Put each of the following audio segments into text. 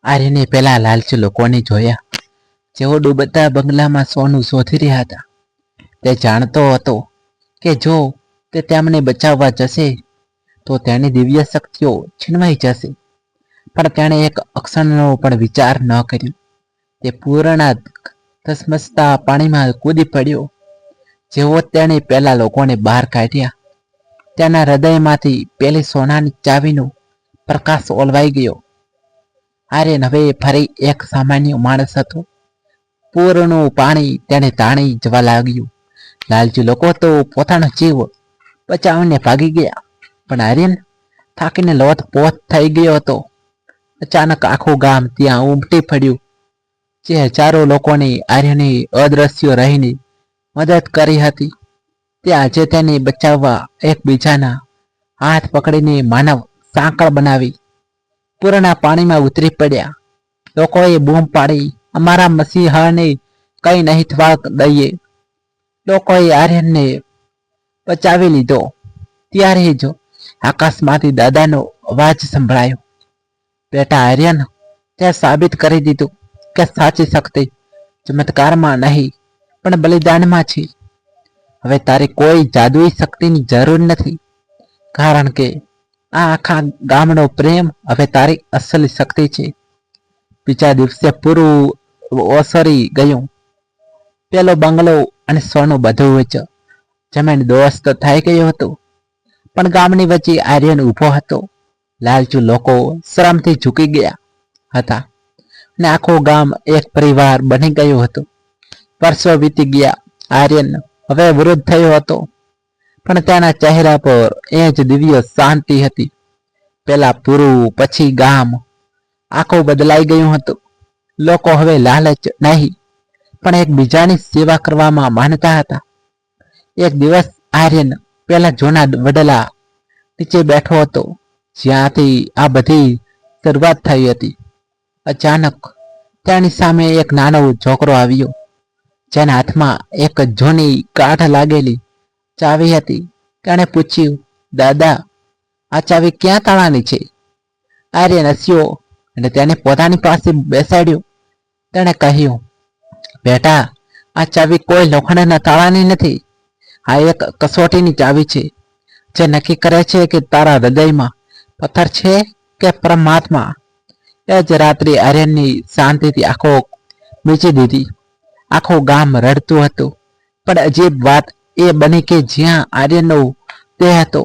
આર્યને પેલા લાલચુ લોકોને જોયા, જેઓ ડૂબતા બંગલામાં સોનું શોધી રહ્યા હતા. તે જાણતો હતો કે જો તે તેમને બચાવવા જશે તો તેની દિવ્ય શક્તિઓ છીનવાઈ જશે, પણ તેણે એક અક્ષરનો પણ વિચાર ન કર્યો. તે પૂરના ધસમસતા પાણીમાં કૂદી પડ્યો. જેવો તેણે પેલા લોકોને બહાર કાઢ્યા, તેના હૃદયમાંથી પેલી સોનાની ચાવીનો પ્રકાશ ઓલવાઈ ગયો. આર્યન હવે ફરી એક સામાન્ય માણસ હતો. પૂરનું પાણી તેને તાણી જવા લાગ્યું. લાલચુ લોકો તો પોતાનો જીવ બચાવીને ભાગી ગયા, પણ આર્યન થાકીને લોથપોથ થઈ ગયો હતો. અચાનક આખું ગામ ત્યાં ઉમટી પડ્યું. જે હજારો લોકોને આર્યને અદ્રશ્ય રહીને મદદ કરી હતી, તે આજે તેને બચાવવા એકબીજાના હાથ પકડીને માનવ સાંકળ બનાવી પૂરના પાણીમાં ઉતરી પડ્યા. લોકોએ બૂમ પાડી, અમારા મસીહાને કંઈ નહીં થવા દઈએ. લોકોએ આર્યનને બચાવી લીધો. ત્યારે જ આકાશમાંથી દાદાનો અવાજ સંભળાયો, બેટા આર્યન, તે સાબિત કરી દીધું કે સાચી શક્તિ ચમત્કારમાં નહીં પણ બલિદાનમાં છે. હવે તારી કોઈ જાદુઈ શક્તિની જરૂર નથી, કારણ કે આ આખા ગામનો પ્રેમ હવે તારી અસલી શક્તિ છે. બીજા દિવસે પૂરું ઓસરી ગયું. પેલો બંગલો અને સોનું બધું જ જમીન દોસ્ત થઈ ગયું હતું. પણ ગામની વચ્ચે આર્યન ઊભો હતો. લાલચુ લોકો શરમથી ઝૂકી ગયા હતા અને આખું ગામ એક પરિવાર બની ગયું હતું. વર્ષો વીતી ગયા. આર્યન હવે વૃદ્ધ થયો હતો, પણ તેના ચહેરા પર એ જ દિવ્ય શાંતિ હતી. પેલા પૂરું, પછી ગામ, આખું બદલાઈ ગયું હતું. લોકો હવે લાલચ નહીં પણ એકબીજાની સેવા કરવામાં માનતા હતા. એક દિવસ આર્યન પેલા જૂના વડલા નીચે બેઠો હતો, જ્યાંથી આ બધી શરૂઆત થઈ હતી. અચાનક તેની સામે એક નાનો છોકરો આવ્યો, જેના હાથમાં એક જૂની કાઠ લાગેલી ચાવી હતી. તેણે પૂછ્યું, દાદા, આ ચાવી ક્યાં તાળાની છે? આર્યન હસ્યો અને તેને પોતાની પાસે બેસાડ્યો. તેણે કહ્યું, બેટા, આ ચાવી કોઈ લોખંડના તાળાની નથી. આ એક કસોટીની ચાવી છે, જે નક્કી કરે છે કે તારા હૃદયમાં પથ્થર છે કે પરમાત્મા. એ જ રાત્રે આર્યનની શાંતિથી આંખો મીચી દીધી. આખું ગામ રડતું હતું, પણ અજીબ વાત એ બની કે જ્યાં આર્યનનો દેહ હતો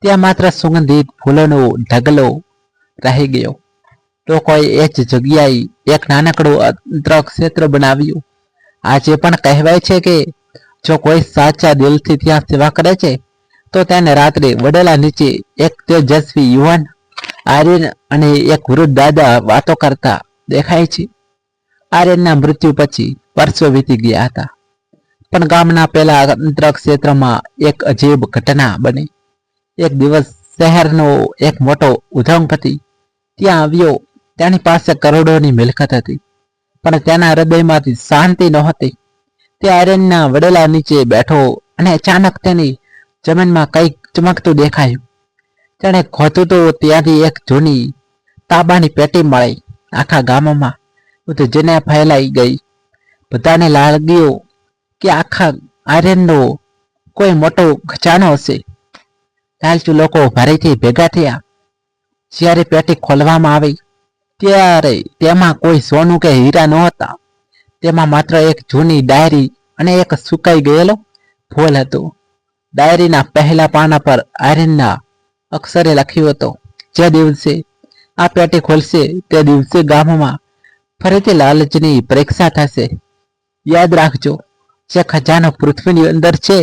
ત્યાં માત્ર સુગંધિત ફૂલોનો ઢગલો રહી ગયો. લોકોએ એ જ જગ્યાએ એક નાનકડું અંતરક્ષેત્ર બનાવ્યું. આજે પણ કહેવાય છે કે જો કોઈ સાચા દિલથી ત્યાં સેવા કરે છે તો તેને રાત્રે વડેલા નીચે એક તેજસ્વી યુવાન આર્યન અને એક વૃદ્ધ દાદા વાતો કરતા દેખાય છે. આર્યનના મૃત્યુ પછી વર્ષો વીતી ગયા હતા, પણ ગામના પેલા અંતરક્ષેત્રમાં એક અજીબ ઘટના બની. એક દિવસ શહેરનો એક મોટો ઉદ્યોગપતિ ત્યાં આવ્યો. તેની પાસે કરોડોની મિલકત હતી, પણ તેના હૃદયમાંથી શાંતિ નહોતી. તે આર્યનના વડેલા નીચે બેઠો અને અચાનક તેની જમીનમાં કંઈક ચમકતું દેખાયું. તેણે ખોતું તો ત્યાંથી એક જૂની તાંબાની પેટી મળી. આખા ગામમાં ઉત્તેજના ફેલાઈ ગઈ. બધાને લાગ્યું કે આખા આર્યનનો કોઈ મોટો ખજાનો હશે. લાલચુ લોકો ભારેથી ભેગા થયા. જ્યારે પેટી ખોલવામાં આવી ત્યારે તેમાં કોઈ સોનું કે હીરા નહોતા. તેમાં માત્ર એક જૂની ડાયરી અને એક સુકાઈ ગયેલો ફૂલ હતું. ડાયરીના પહેલા પાના પર આર્યનના અક્ષરે લખ્યું હતું, જે દિવસે આ પેટી ખોલશે તે દિવસે ગામમાં ફરીથી લાલચની પરીક્ષા થશે. યાદ રાખજો, જે ખજાનો પૃથ્વીની અંદર છે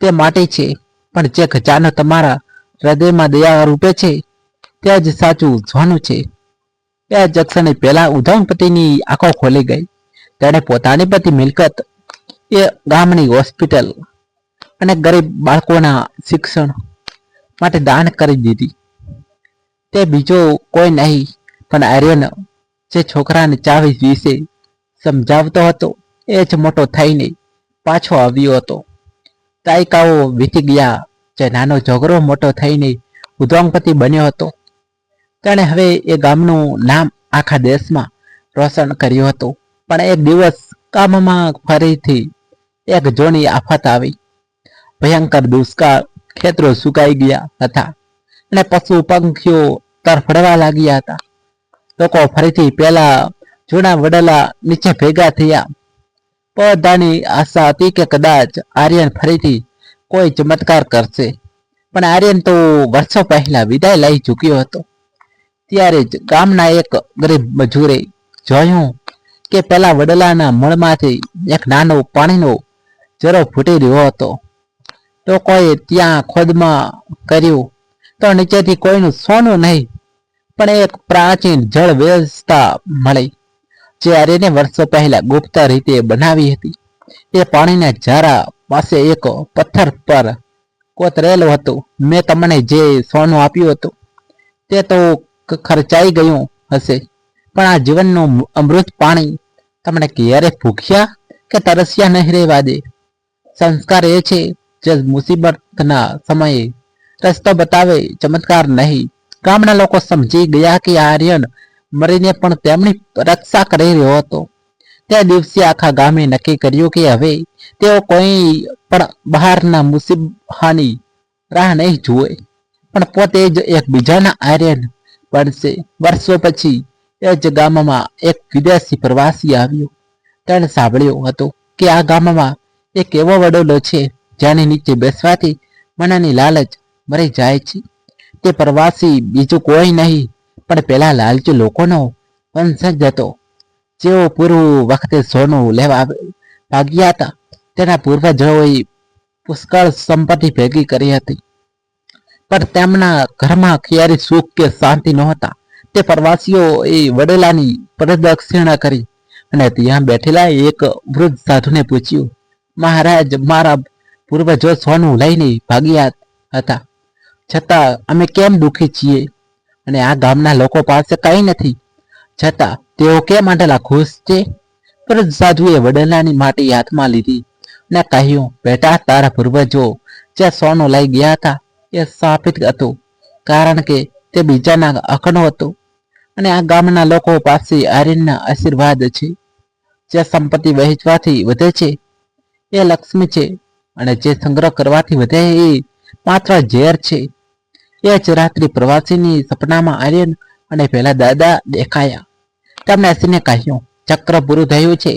તે માટી છે, પણ જે ખજાનો તમારા હૃદયમાં દયા રૂપે છે તે જ સાચું સોનું છે. એ જ ક્ષણે પેલા ઉદ્યોગપતિની આંખો ખોલી ગઈ. તેણે પોતાની બધી મિલકત, એ ગામની હોસ્પિટલ અને ગરીબ બાળકોના શિક્ષણ માટે દાન કરી દીધી. તે બીજો કોઈ નહીં પણ આર્યન, જે છોકરાને ચાવી વિશે સમજાવતો હતો, એ જ મોટો થઈને પાછો આવ્યો હતો. દાયકાઓ વીતી ગયા. જે નાનો છોકરો મોટો થઈને ઉદ્યોગપતિ બન્યો હતો, તેણે હવે એ ગામનું નામ આખા દેશમાં રોશન કર્યું હતું. પણ એક દિવસ ગામમાં ફરીથી એક જોની આફત આવી. ભયંકર દુષ્કાળ, ખેતરો સુકાઈ ગયા હતા અને પશુ પંખીઓ તરફડવા લાગ્યા હતા. લોકો ફરીથી પેલા જૂના વડલા નીચે ભેગા થયા. બધાની આશા હતી કે કદાચ આર્યન ફરીથી કોઈ ચમત્કાર કરશે, પણ આર્યન તો વર્ષો પહેલા વિદાય લઈ ચૂક્યો હતો. ત્યારે જ ગામના એક ગરીબ મજૂરે જોયું કે પેલા વડલાના મૂળમાંથી એક નાનો પાણીનો ઝરો ફૂટી રહ્યો હતો. લોકોએ ત્યાં ખોદમાં કર્યું તો નીચેથી કોઈનું સોનું નહીં, પણ એક પ્રાચીન જળ વ્યવસ્થા મળી, જે આર્યને વર્ષો પહેલા ગુપ્ત રીતે બનાવી હતી. એ પાણીના ઝારા પાસે એક પથ્થર પર કોતરેલું હતું, મેં તમને જે સોનું આપ્યું હતું તે તો ખર્ચાઈ ગયું હશે, પણ આ જીવનનું અમૃત પાણી તમને ક્યારે ભૂખ્યા કે તરસ્યા નહીં રહેવા દે. સંસ્કાર એ છે જે મુસીબતના સમયે રસ્તો બતાવે, ચમત્કાર નહીં. ગામના લોકો સમજી ગયા કે આર્યન મરીને પણ તેમની રક્ષા કરી રહ્યો હતો. તે દિવસે આખા ગામે નક્કી કર્યું કે હવે તેઓ કોઈ પણ બહારના મુસીબતની રાહ નહીં જુએ, પણ પોતે જ એકબીજાના આર્યન બનશે. વર્ષો પછી એ જ ગામમાં એક વિદેશી પ્રવાસી આવ્યો. તેણે સાંભળ્યું હતું કે આ ગામમાં એક એવો વડલો છે જેની નીચે બેસવાથી મનની લાલચ મરી જાય છે. તે પ્રવાસી બીજું કોઈ નહીં પણ પેલા લાલચુ લોકોનો વંશજ હતો, જેઓ પૂર્વ વખતે સોનું લેવા ભાગ્યા હતા. તેના પૂર્વજોએ પુષ્કળ સંપત્તિ ભેગી કરી હતી, પણ તેમના ઘરમાં ક્યારેય સુખ કે શાંતિ નહોતા. તે પ્રવાસીઓ એ વડલાની પ્રદક્ષિણા કરી અને ત્યાં બેઠેલા એક વૃદ્ધ સાધુને પૂછ્યું, મહારાજ, મારા પૂર્વજો સોનું લઈને ભાગ્યા હતા, છતાં અમે કેમ દુઃખી છીએ? અને આ ગામના લોકો પાસે કંઈ નથી, છતાં તેઓ કેમ આટલા ખુશ છે? વૃદ્ધ સાધુએ વડલાની માટી હાથમાં લીધી અને કહ્યું, બેટા, તારા પૂર્વજો જે સોનું લઈ ગયા હતા એ સ્થાપિત હતું, કારણ કે તે બીજાના હકનો હતો. અને આ ગામના લોકો પાસે આર્યનના આશીર્વાદ છે. જે સંપત્તિ વહેંચવાથી વધે છે એ લક્ષ્મી છે, અને જે સંગ્રહ કરવાથી વધે એ માત્ર ઝેર છે. એ જ રાત્રિ પ્રવાસીની સપનામાં આર્યન અને પેલા દાદા દેખાયા. તેમણે હસીને કહ્યું, ચક્ર પૂરું થયું છે,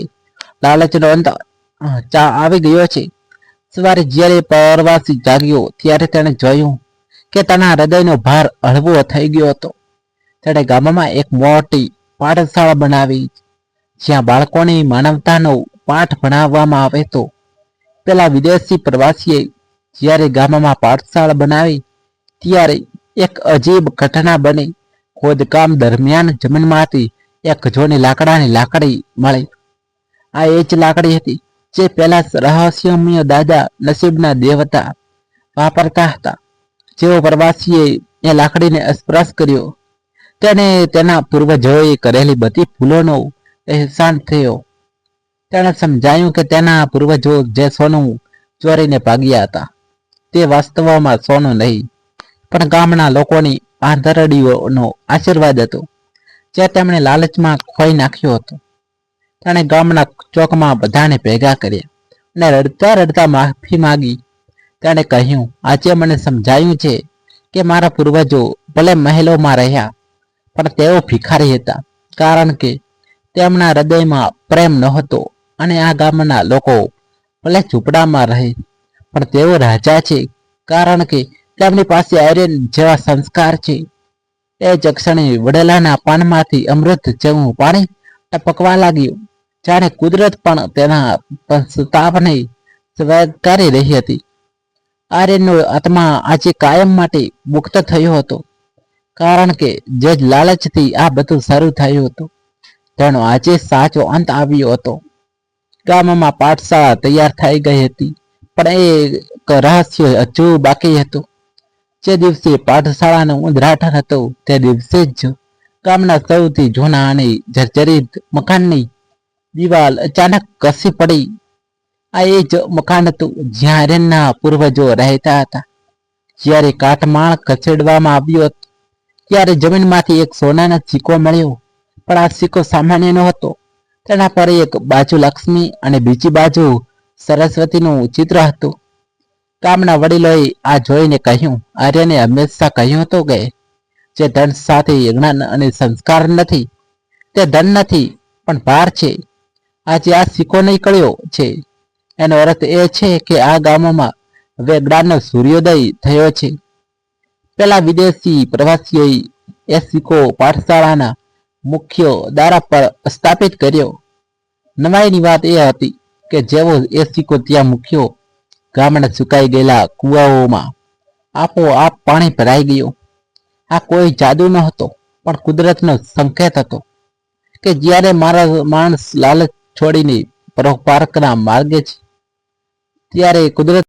લાલચનો અંત આવી ગયો છે. સવારે જ્યારે પ્રવાસી જાગ્યો ત્યારે તેણે જોયું કે તેના હૃદયનો ભાર હળવો થઈ ગયો હતો. તેણે ગામમાં એક મોટી પાઠશાળા બનાવી, જ્યાં બાળકોને માનવતાનો પાઠ ભણાવવામાં આવે તો. પેલા વિદેશી પ્રવાસીએ જ્યારે ગામમાં પાઠશાળા બનાવી ત્યારે એક અજીબ ઘટના બની. ખોદકામ દરમિયાન જમીનમાંથી એક જૂની લાકડાની લાકડી મળી. આ એ જ લાકડી હતી જે પેલા રહસ્યમય દાદા નસીબના દેવતા વાપરતા હતા. જેવો પ્રવાસીએ એ લાકડીને સ્પર્શ કર્યો, તેને તેના પૂર્વજોએ કરેલી બધી ભૂલોનો અહેસાસ થયો. તેણે સમજાયું કે તેના પૂર્વજો જે સોનું ચોરીને ભાગ્યા હતા તે વાસ્તવમાં સોનું નહીં, પણ ગામના લોકોની આંધરડીઓનો આશીર્વાદ હતો, જે તેમણે લાલચમાં ખોઈ નાખ્યો હતો. તેણે ગામના ચોકમાં બધાને ભેગા કર્યા અને રડતા રડતા માફી માંગી. તેણે કહ્યું, આજે મને સમજાયું છે કે મારા પૂર્વજો ભલે મહેલોમાં રહ્યા, પણ તેઓ ભિખારી હતા, કારણ કે તેમના હૃદયમાં પ્રેમ નહોતો. અને આ ગામના લોકો ભલે ઝૂંપડામાં રહે, પણ તેઓ રાજા છે, કારણ કે તેમની પાસે આર્યન જેવા સંસ્કાર છે. એ જ ક્ષણે વડલાના પાનમાંથી અમૃત જેવું પાણી ટપકવા લાગ્યું, જાણે કુદરત પણ તેના પ્રસ્તાવને સ્વીકારી રહી હતી. આર્યનનો આત્મા આજે કાયમ માટે મુક્ત થયો હતો, કારણ કે જે લાલચથી આ બધું શરૂ થયું હતું તેનો આજે સાચો અંત આવ્યો હતો. ગામમાં પાઠશાળા તૈયાર થઈ ગઈ હતી, પણ એક રહસ્ય હજુ બાકી હતું. જે દિવસે પાઠશાળાનું ઉદ્ઘાટન હતું તે દિવસે જ ગામના સૌથી જૂના અને જર્જરિત મકાનની દિવાલ અચાનક ઘસી પડી. આ એ જ મકાન હતું જ્યાં આર્યનના પૂર્વજો રહેતા હતા. જ્યારે કાટમાળ ખસેડવામાં આવ્યો ત્યારે જમીનમાંથી એક સોનાનો સિક્કો મળ્યો, પણ આ સિક્કો સામાન્ય નહોતો. તેના પર એક બાજુ લક્ષ્મી અને બીજી બાજુ સરસ્વતીનું ચિત્ર હતું. ગામના વડીલોએ આ જોઈને કહ્યું, આર્યને હંમેશા કહ્યું હતું કે જે ધન સાથે જ્ઞાન અને સંસ્કાર નથી તે ધન નથી પણ ભાર છે. આજે આ સિક્કો નીકળ્યો છે એનો અર્થ એ છે કે આ ગામોમાં હવે જ્ઞાનનો સૂર્યોદય થયો છે. પેલા વિદેશી પ્રવાસીઓએ એ સિક્કો પાઠશાળાના મુખ્ય દારા પર સ્થાપિત કર્યો. નવાઈની વાત એ હતી કે જેવો એ સિક્કો ત્યાં મૂક્યો, ગામના સુકાઈ ગયેલા કુવાઓમાં આપોઆપ પાણી ભરાઈ ગયું. આ કોઈ જાદુ ન હતો પણ કુદરતનો સંકેત હતો કે જ્યારે મારા માણસ લાલચ છોડીને પરોપકારના માર્ગે છે ત્યારે કુદરત